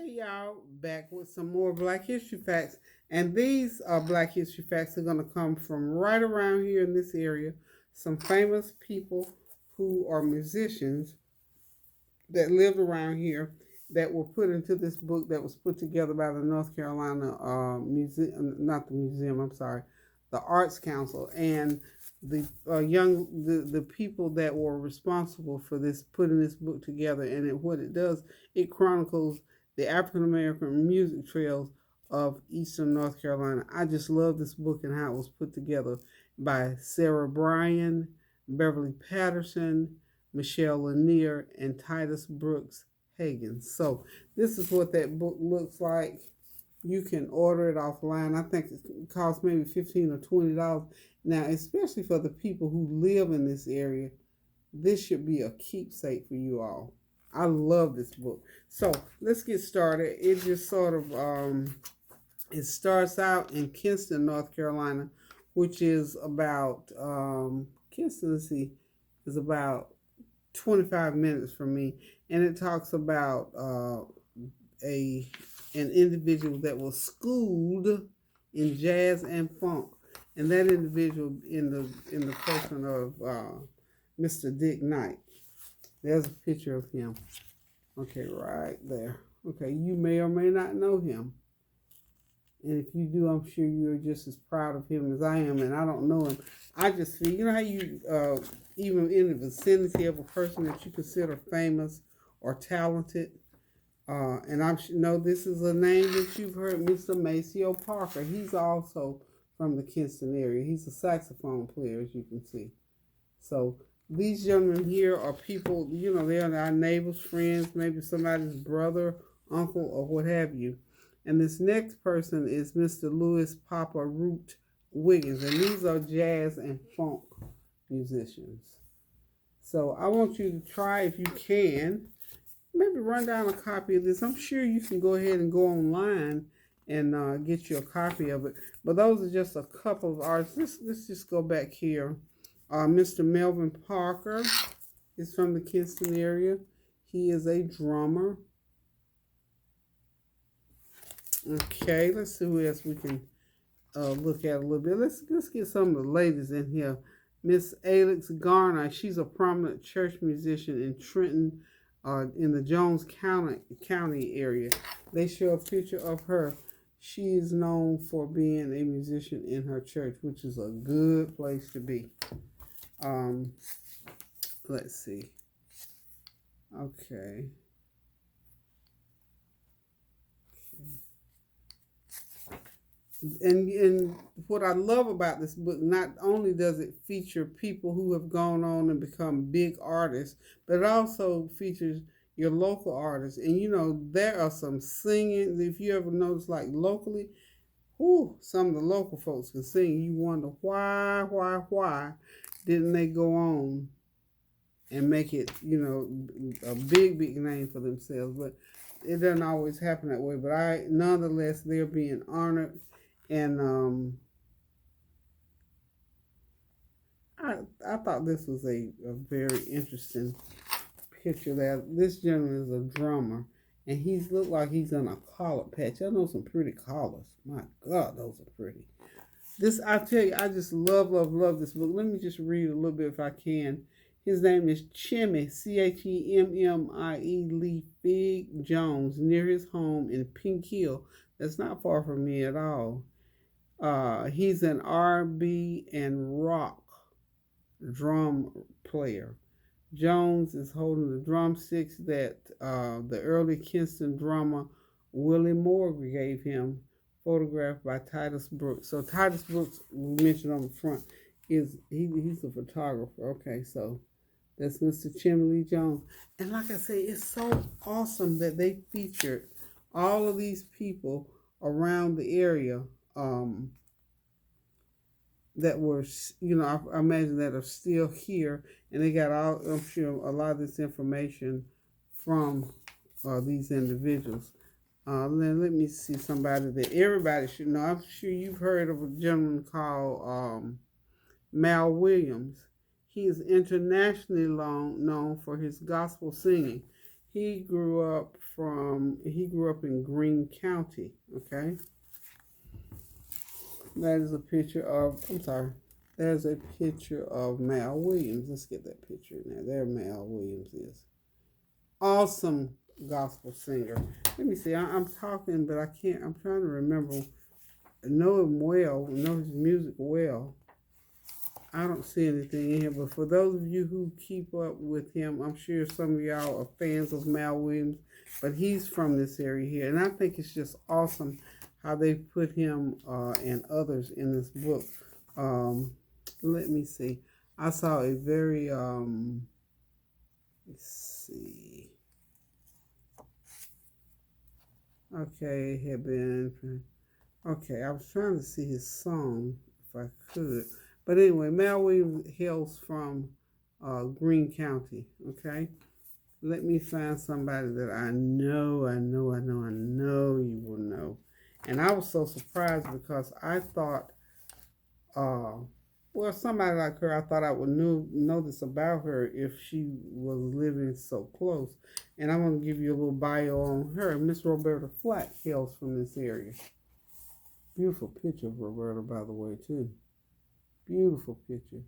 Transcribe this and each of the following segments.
Hey y'all, back with some more Black History Facts. And these Black History Facts are going to come from right around here in this area. Some famous people who are musicians that lived around here that were put into this book that was put together by the North Carolina Museum, not the museum, I'm sorry, the Arts Council. And the people that were responsible for this, putting this book together. And what it does, it chronicles the African American music trails of Eastern North Carolina. I just love this book and how it was put together by Sarah Bryan, Beverly Patterson, Michelle Lanier, and Titus Brooks Hagen. So this is what that book looks like. You can order it offline. I think it costs maybe $15 or $20. Now, especially for the people who live in this area, this should be a keepsake for you all. I love this book. So let's get started. It just sort of it starts out in Kinston, North Carolina, which is about Kinston. Let's see, is about 25 minutes from me, and it talks about an individual that was schooled in jazz and funk, and that individual in the person of Mr. Dick Knight. There's a picture of him. Okay, right there. Okay, you may or may not know him. And if you do, I'm sure you're just as proud of him as I am, and I don't know him. I just feel, you know how you, even in the vicinity of a person that you consider famous or talented, and I know this is a name that you've heard, Mr. Maceo Parker. He's also from the Kinston area. He's a saxophone player, as you can see. So these gentlemen here are people, you know, they're our neighbors, friends, maybe somebody's brother, uncle, or what have you. And this next person is Mr. Louis Papa Root Wiggins, and these are jazz and funk musicians. So I want you to try, if you can, maybe run down a copy of this. I'm sure you can go ahead and go online and get you a copy of it. But those are just a couple of artists. Let's just go back here. Mr. Melvin Parker is from the Kinston area. He is a drummer. Okay, let's see who else we can look at a little bit. Let's get some of the ladies in here. Miss Alex Garner, she's a prominent church musician in Trenton, in the Jones County area. They show a picture of her. She is known for being a musician in her church, which is a good place to be. Let's see. Okay. And what I love about this book, not only does it feature people who have gone on and become big artists, but it also features your local artists. And you know, there are some singing, if you ever notice, like locally, some of the local folks can sing. You wonder why didn't they go on and make it, you know, a big name for themselves? But it doesn't always happen that way. But nonetheless, they're being honored. And I thought this was a very interesting picture there. This gentleman is a drummer, and he's looked like he's on a collar patch. I know some pretty collars. My God, those are pretty. This, I tell you, I just love this book. Let me just read a little bit if I can. His name is Chemmie, Chemmie Lee Fig Jones, near his home in Pink Hill. That's not far from me at all. He's an R&B and rock drum player. Jones is holding the drumsticks that the early Kinston drummer Willie Moore gave him, photographed by Titus Brooks. So Titus Brooks, we mentioned on the front, he's a photographer. Okay, so that's Mr. Chemmie Lee Jones. And like I say, it's so awesome that they featured all of these people around the area that were, you know, I imagine that are still here, and they got all, I'm sure, a lot of this information from these individuals. Then let me see somebody that everybody should know. I'm sure you've heard of a gentleman called Mal Williams. He is internationally known for his gospel singing. He grew up in Greene County. Okay, that is a picture of. I'm sorry. There's a picture of Mal Williams. Let's get that picture in there. There, Mal Williams is awesome gospel singer. Let me see. I'm talking, but I can't. I'm trying to remember. Know him well. Know his music well. I don't see anything in here, but for those of you who keep up with him, I'm sure some of y'all are fans of Mal Williams, but he's from this area here, and I think it's just awesome how they put him and others in this book. Let me see. I saw a very let's see. Okay, it had been okay. I was trying to see his song if I could. But anyway, Mal Williams hails from Greene County, okay? Let me find somebody that I know you will know. And I was so surprised because I thought, well, somebody like her, I thought I would know this about her if she was living so close. And I'm going to give you a little bio on her. Miss Roberta Flack hails from this area. Beautiful picture of Roberta, by the way, too. Beautiful picture.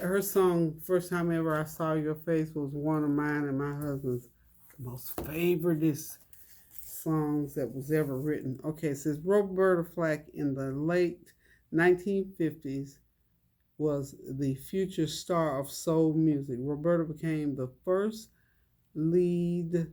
Her song, First Time Ever I Saw Your Face, was one of mine and my husband's most favoriteest songs that was ever written. Okay, it says Roberta Flack in the late 1950s was the future star of soul music. Roberta became the first lead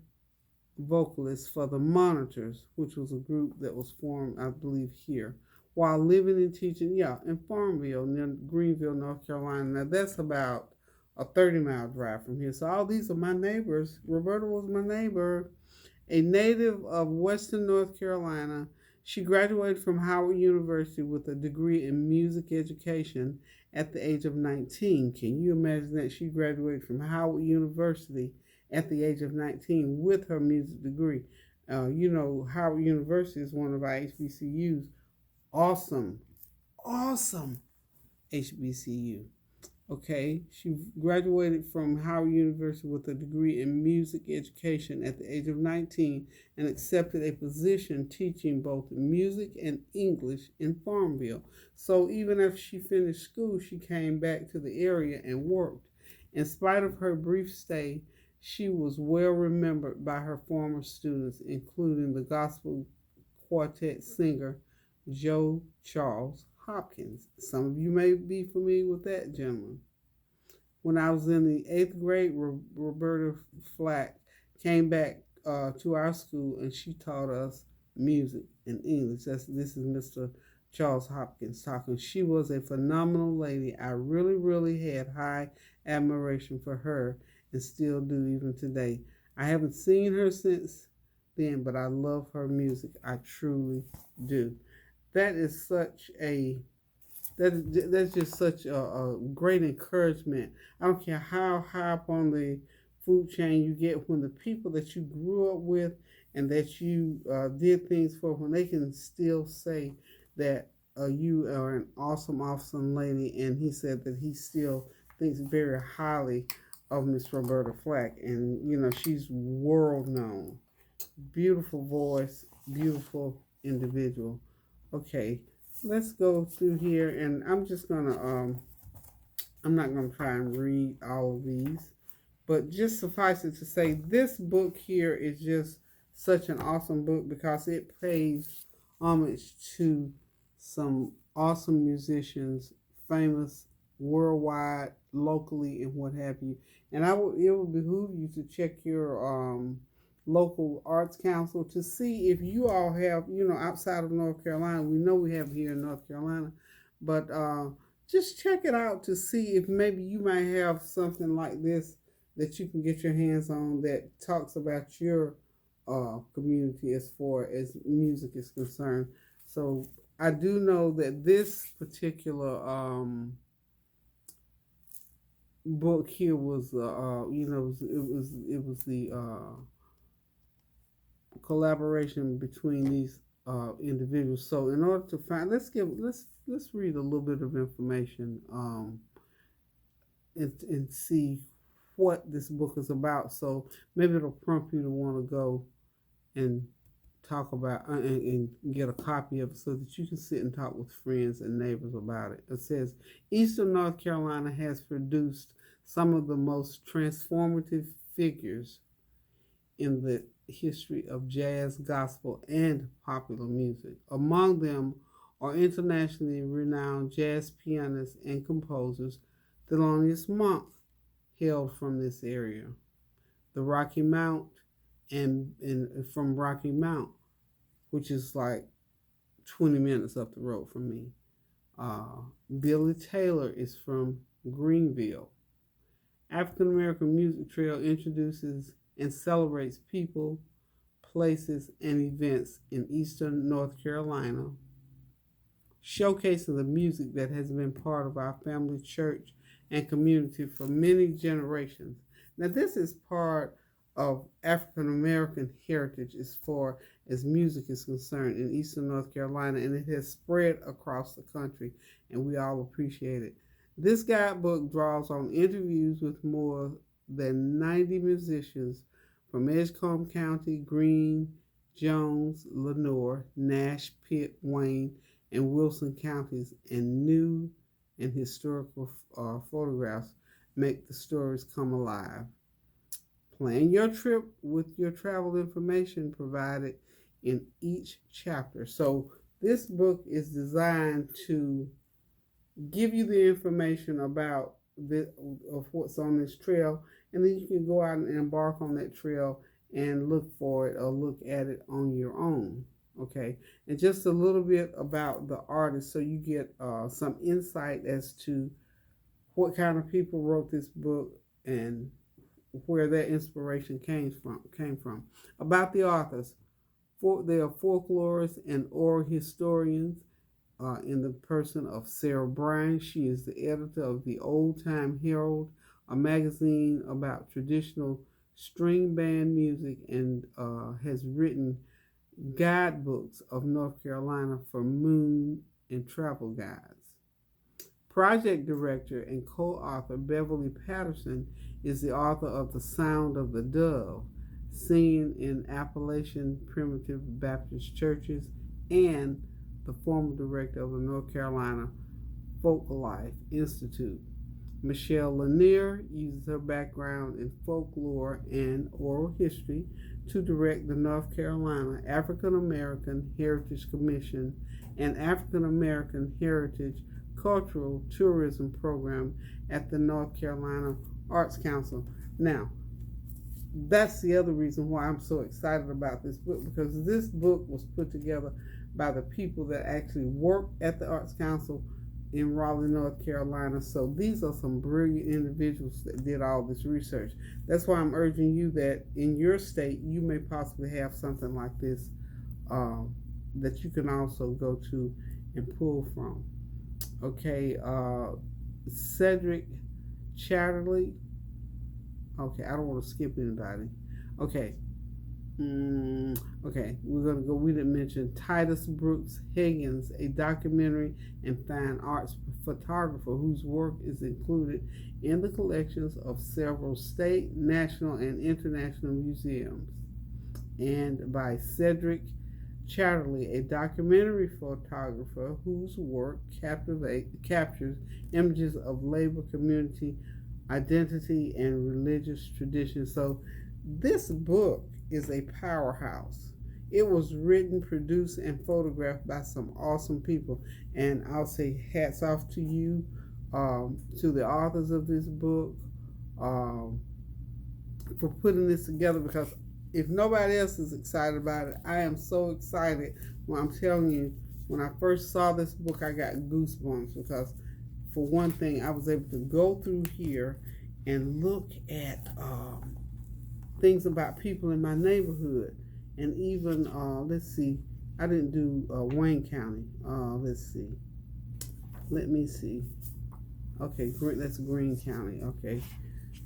vocalist for the Monitors, which was a group that was formed, I believe, here, while living and teaching, in Farmville, near Greenville, North Carolina. Now, that's about a 30-mile drive from here. So all these are my neighbors. Roberta was my neighbor. A native of Western North Carolina, she graduated from Howard University with a degree in music education at the age of 19. Can you imagine that? She graduated from Howard University at the age of 19 with her music degree. Howard University is one of our HBCUs. Awesome HBCU. Okay, she graduated from Howard University with a degree in music education at the age of 19 and accepted a position teaching both music and English in Farmville. So even after she finished school, she came back to the area and worked. In spite of her brief stay, she was well remembered by her former students, including the gospel quartet singer Joe Charles Hopkins. Some of you may be familiar with that gentleman. When I was in the 8th grade, Roberta Flack came back to our school and she taught us music and English. This is Mr. Charles Hopkins talking. She was a phenomenal lady. I really had high admiration for her and still do even today. I haven't seen her since then, but I love her music. I truly do. That's just such a great encouragement. I don't care how high up on the food chain you get, when the people that you grew up with and that you did things for, when they can still say that you are an awesome lady. And he said that he still thinks very highly of Miss Roberta Flack, and she's world known. Beautiful voice, beautiful individual. Okay, let's go through here, and I'm not gonna try and read all of these, but just suffice it to say, this book here is just such an awesome book because it pays homage to some awesome musicians, famous worldwide, locally, and what have you. And it would behoove you to check your local arts council to see if you all have, outside of North Carolina. We know we have here in North Carolina, but just check it out to see if maybe you might have something like this that you can get your hands on that talks about your community as far as music is concerned. So I do know that this particular book here was, it was the collaboration between these individuals. So in order to find, let's read a little bit of information and see what this book is about. So maybe it'll prompt you to want to go and talk about and get a copy of it so that you can sit and talk with friends and neighbors about it. It says Eastern North Carolina has produced some of the most transformative figures in the history of jazz, gospel, and popular music. Among them are internationally renowned jazz pianists and composers. Thelonious Monk hailed from this area. The Rocky Mount and from Rocky Mount, which is like 20 minutes up the road from me. Billy Taylor is from Greenville. African American Music Trail introduces and celebrates people, places, and events in Eastern North Carolina, showcasing the music that has been part of our family, church, and community for many generations. Now, this is part of African American heritage as far as music is concerned in Eastern North Carolina, and it has spread across the country, and we all appreciate it. This guidebook draws on interviews with more than 90 musicians from Edgecombe County, Greene, Jones, Lenoir, Nash, Pitt, Wayne, and Wilson counties, and new and historical photographs make the stories come alive. Plan your trip with your travel information provided in each chapter. So this book is designed to give you the information about of what's on this trail, and then you can go out and embark on that trail and look for it or look at it on your own. Okay, and just a little bit about the artist so you get some insight as to what kind of people wrote this book and where that inspiration came from. About the authors, they are folklorists and oral historians in the person of Sarah Bryan. She is the editor of the Old Time Herald, a magazine about traditional string band music, and has written guidebooks of North Carolina for Moon and travel guides. Project director and co-author Beverly Patterson is the author of The Sound of the Dove, singing in Appalachian Primitive Baptist churches, and the former director of the North Carolina Folklife Institute. Michelle Lanier uses her background in folklore and oral history to direct the North Carolina African American Heritage Commission and African American Heritage Cultural Tourism Program at the North Carolina Arts Council. Now, that's the other reason why I'm so excited about this book, because this book was put together by the people that actually work at the Arts Council in Raleigh, North Carolina. So these are some brilliant individuals that did all this research. That's why I'm urging you that in your state, you may possibly have something like this that you can also go to and pull from. Okay, Cedric Chatterley. Okay, I don't want to skip anybody. Okay. Okay, we're going to go. We didn't mention Titus Brooks Higgins, a documentary and fine arts photographer whose work is included in the collections of several state, national, and international museums. And by Cedric Chatterley, a documentary photographer whose work captures images of labor, community, identity, and religious tradition. So this book is a powerhouse. It was written, produced, and photographed by some awesome people, and I'll say hats off to you, to the authors of this book, for putting this together, because if nobody else is excited about it, I am so excited. When I'm telling you, when I first saw this book, I got goosebumps, because for one thing, I was able to go through here and look at things about people in my neighborhood, and even let's see, I didn't do Wayne County. Let me see. Okay, that's Greene County. Okay,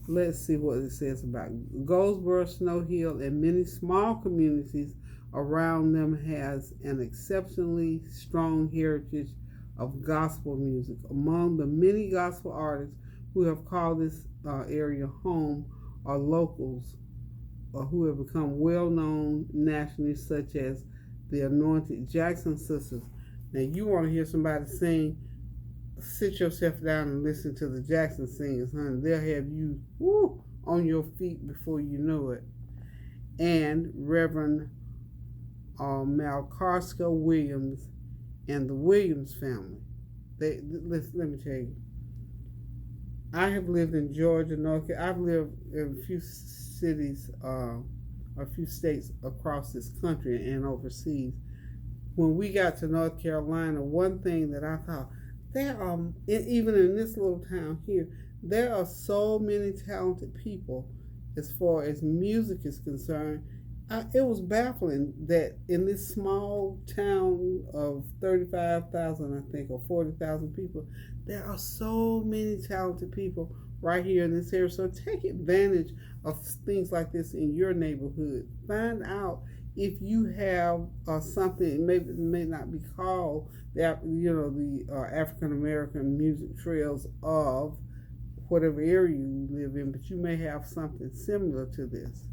let's see what it says about Goldsboro, Snow Hill, and many small communities around them has an exceptionally strong heritage of gospel music. Among the many gospel artists who have called this area home are locals or who have become well known nationally, such as the Anointed Jackson Sisters. Now, you want to hear somebody sing, sit yourself down and listen to the Jackson singers, honey. They'll have you on your feet before you know it. And Reverend Malcarska Williams and the Williams family. Let me tell you, I have lived in Georgia, North Carolina. I've lived in a few cities, a few states across this country and overseas. When we got to North Carolina, one thing that I thought, there are, even in this little town here, there are so many talented people as far as music is concerned. It was baffling that in this small town of 35,000, I think, or 40,000 people, there are so many talented people right here in this area. So take advantage of things like this in your neighborhood. Find out if you have something. It may not be called the African American music trails of whatever area you live in, but you may have something similar to this.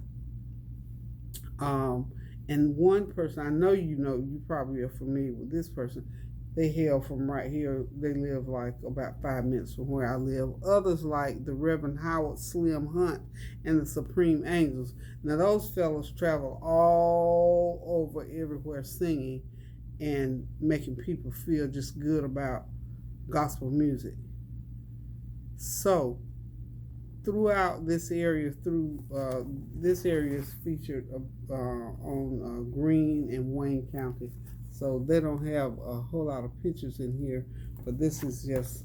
And one person, I know you probably are familiar with this person. They hail from right here. They live like about 5 minutes from where I live. Others like the Reverend Howard Slim Hunt and the Supreme Angels. Now those fellows travel all over everywhere singing and making people feel just good about gospel music. So throughout this area, this area is featured on Greene and Wayne County. So they don't have a whole lot of pictures in here, but this is just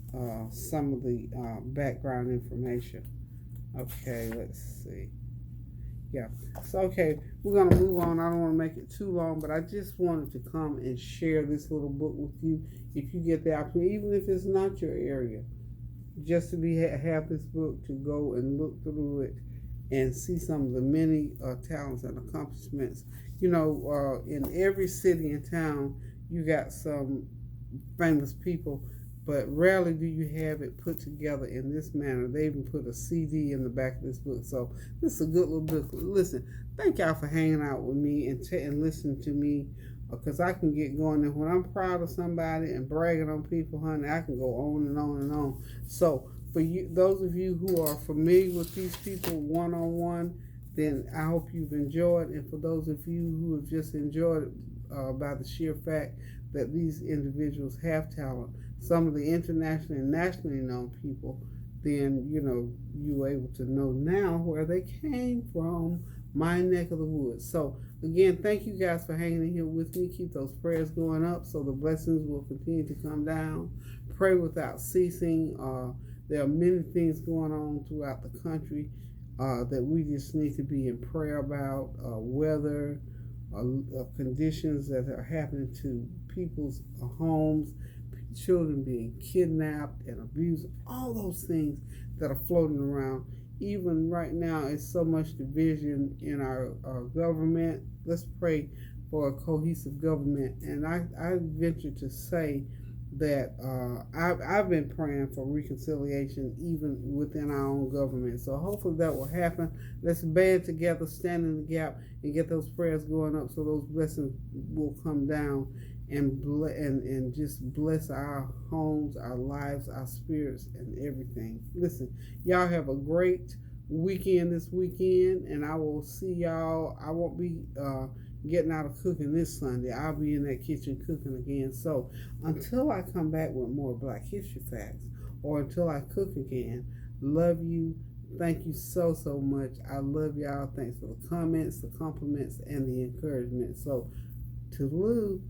some of the background information. Okay, let's see. Yeah, so okay, we're going to move on. I don't want to make it too long, but I just wanted to come and share this little book with you. If you get the opportunity, even if it's not your area, just to have this book to go and look through it and see some of the many talents and accomplishments. In every city and town, you got some famous people, but rarely do you have it put together in this manner. They even put a CD in the back of this book. So this is a good little book. Listen, thank y'all for hanging out with me and listening to me, because I can get going. And when I'm proud of somebody and bragging on people, honey, I can go on and on and on. So for you, those of you who are familiar with these people one-on-one, then I hope you've enjoyed. And for those of you who have just enjoyed it by the sheer fact that these individuals have talent, some of the internationally and nationally known people, then you were able to know now where they came from, my neck of the woods. So again, thank you guys for hanging in here with me. Keep those prayers going up so the blessings will continue to come down. Pray without ceasing. There are many things going on throughout the country that we just need to be in prayer about. Weather, conditions that are happening to people's homes, children being kidnapped and abused, all those things that are floating around. Even right now, it's so much division in our government. Let's pray for a cohesive government. And I venture to say that I've been praying for reconciliation even within our own government. So hopefully that will happen. Let's band together, stand in the gap, and get those prayers going up so those blessings will come down and just bless our homes, our lives, our spirits, and everything. Listen, y'all have a great weekend this weekend, and I will see y'all. I won't be getting out of cooking this Sunday. I'll be in that kitchen cooking again. So until I come back with more Black History Facts, or until I cook again, love you. Thank you so much. I love y'all. Thanks for the comments, the compliments, and the encouragement. So toodaloo.